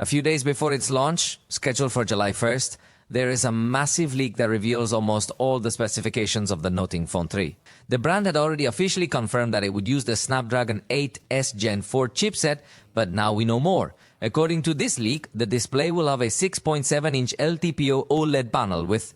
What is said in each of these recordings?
A few days before its launch, scheduled for July 1st, there is a massive leak that reveals almost all the specifications of the Noting Phone 3. The brand had already officially confirmed that it would use the Snapdragon 8S Gen 4 chipset, but now we know more. According to this leak, the display will have a 6.7-inch LTPO OLED panel with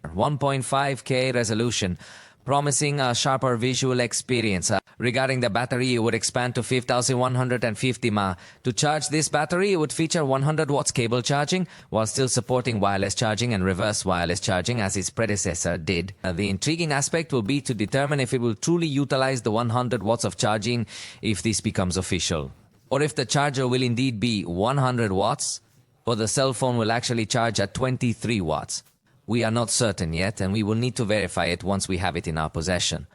1.5K resolution, promising a sharper visual experience. Regarding the battery, it would expand to 5,150 mAh. To charge this battery, it would feature 100 watts cable charging, while still supporting wireless charging and reverse wireless charging as its predecessor did. The intriguing aspect will be to determine if it will truly utilize the 100 watts of charging if this becomes official. Or if the charger will indeed be 100 watts, or the cell phone will actually charge at 23 watts. We are not certain yet, and we will need to verify it once we have it in our possession.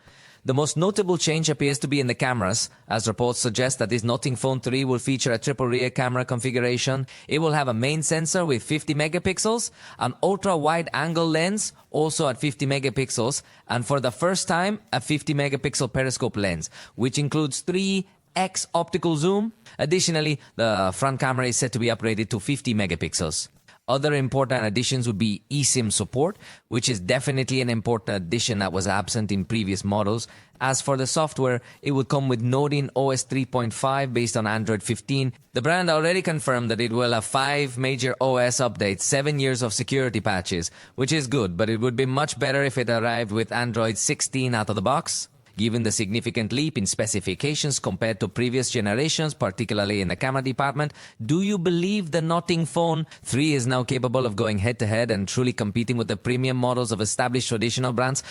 The most notable change appears to be in the cameras, as reports suggest that this Noting Phone 3 will feature a triple rear camera configuration. It will have a main sensor with 50 megapixels, an ultra-wide angle lens, also at 50 megapixels, and for the first time, a 50 megapixel periscope lens, which includes 3x optical zoom. Additionally, the front camera is set to be upgraded to 50 megapixels. Other important additions would be eSIM support, which is definitely an important addition that was absent in previous models. As for the software, it would come with Noting OS 3.5 based on Android 15. The brand already confirmed that it will have 5 major OS updates, 7 years of security patches, which is good, but it would be much better if it arrived with Android 16 out of the box. Given the significant leap in specifications compared to previous generations, particularly in the camera department, do you believe the Noting Phone 3 is now capable of going head-to-head and truly competing with the premium models of established traditional brands?